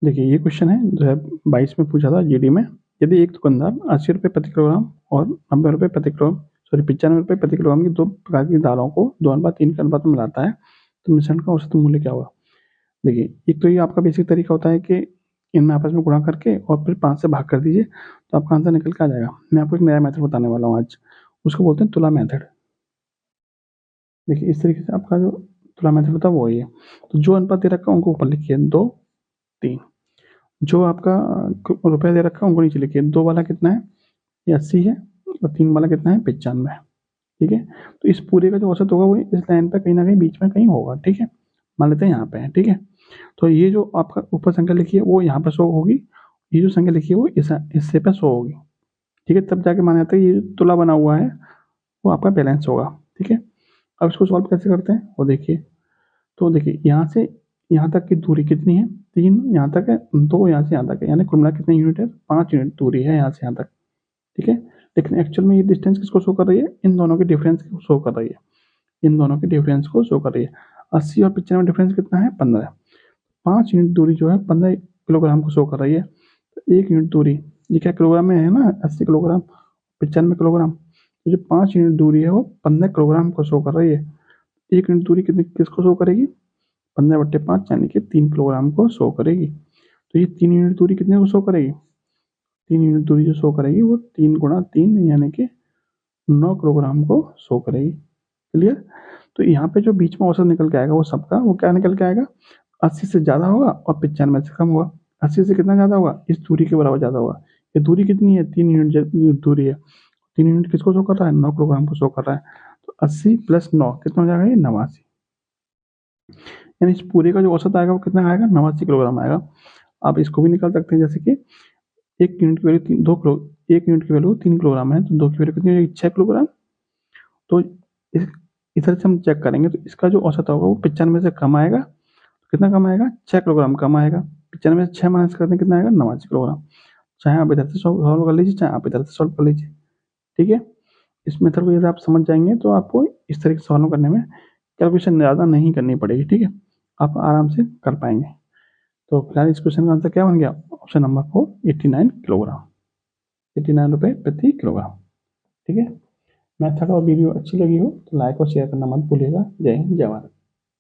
देखिए ये क्वेश्चन है 2022 में पूछा था जीडी में। यदि एक दुकानदार 80 रुपये प्रति किलोग्राम और 90 रुपये प्रति किलो 95 रुपये प्रति किलोग्राम की दो प्रकार की दालों को 2:3 के अनुपात में मिलाता है, तो मिश्रण का औसत मूल्य क्या होगा? देखिए एक तो ये आपका बेसिक तरीका होता है कि इनमें आपस में गुणा करके और फिर 5 से भाग कर दीजिए, तो आपका आंसर निकल के आ जाएगा। मैं आपको एक नया मेथड बताने वाला हूँ आज, उसको बोलते हैं तुला मेथड। देखिए इस तरीके से आपका जो तुला मेथड होता है वो ये, तो जो अनुपात दे रखा है उनको ऊपर लिखिए 2, 3। जो आपका रुपया दे रखा है उनको नीचे लिखिए। 2 वाला कितना है? ये 80 है और 3 वाला कितना है? 95। ठीक है, तो इस पूरे का जो औसत होगा वो इस लाइन पे कहीं ना कहीं बीच में कहीं होगा। ठीक है, मान लेते हैं यहाँ पे है। ठीक है, तो ये जो आपका ऊपर संख्या लिखी है वो यहाँ पर शो होगी, ये जो संख्या लिखी है वो इस हिस्से पे शो होगी। ठीक है, तब जाके माना जाता है ये तुला बना हुआ है वो आपका बैलेंस होगा। ठीक है, अब इसको सॉल्व कैसे करते हैं वो देखिए। तो देखिए यहाँ से यहाँ तक की दूरी कितनी है? 3 यहाँ तक है, 2 यहाँ से यहाँ तक है, यानी कुल मिला कितने यूनिट है? 5 यूनिट दूरी है यहाँ से यहाँ तक। ठीक है, लेकिन एक्चुअल में ये डिस्टेंस किसको शो कर रही है? इन दोनों के डिफरेंस को शो कर रही है, इन दोनों के डिफरेंस को शो कर रही है। 80 और 95 में डिफरेंस कितना है? 15। 5 यूनिट दूरी जो है 15 किलोग्राम को शो कर रही है। तो 1 यूनिट दूरी ये क्या किलोग्राम में है ना? 80 किलोग्राम, 95 किलोग्राम। तो जो 5 यूनिट दूरी है वो 15 किलोग्राम को शो कर रही है। 1 यूनिट दूरी कितनी किसको शो करेगी? 15/5 यानी कि 3 किलोग्राम को शो करेगी। तो ये 3 यूनिट दूरी कितने को शो करेगी? 3 यूनिट दूरी जो शो करेगी वो 3 × 3 यानी कि 9 किलोग्राम को शो करेगी। क्लियर? तो यहाँ पे जो बीच में औसत निकल के आएगा वो सबका वो क्या निकल के आएगा? 80 से ज़्यादा होगा और 95 से कम होगा। 80 से कितना ज़्यादा होगा? इस दूरी के बराबर ज़्यादा होगा। ये दूरी कितनी है? 3 यूनिट दूरी है। 3 यूनिट किसको शो कर रहा है? 9 किलोग्राम को शो कर रहा है। तो 80 + 9 कितना हो जाएगा? ये 89। यानी इस पूरे का जो औसत आएगा वो कितना आएगा? 89 किलोग्राम आएगा। आप इसको भी निकाल सकते हैं, जैसे कि 1 यूनिट की वैल्यू 2 किलो 1 यूनिट की वैल्यू 3 किलोग्राम है, तो 2 की वैल्यू कितनी हो जाएगी? 6 किलोग्राम। तो इस इधर से हम चेक करेंगे तो इसका जो औसत होगा वो 95 से कम आएगा। तो कितना कम आएगा? 6 किलोग्राम कम आएगा। 95 से 6 माइनस करते हैं कितना आएगा? 89 किलोग्राम। चाहे आप इधर से सॉल्व कर लीजिए, चाहे आप इधर से सॉल्व कर लीजिए। ठीक है, इस मेथड को यदि आप समझ जाएंगे तो आपको इस तरीके से सॉल्व करने में कैलकुलेशन ज़्यादा नहीं करनी पड़ेगी। ठीक है, आप आराम से कर पाएंगे। तो फिलहाल इस क्वेश्चन का आंसर क्या बन गया? ऑप्शन नंबर 4, 89 किलोग्राम, 89 रुपये प्रति किलोग्राम। ठीक है, मेथड और वीडियो अच्छी लगी हो तो लाइक और शेयर करना मत भूलिएगा। जय हिंद, जय भारत।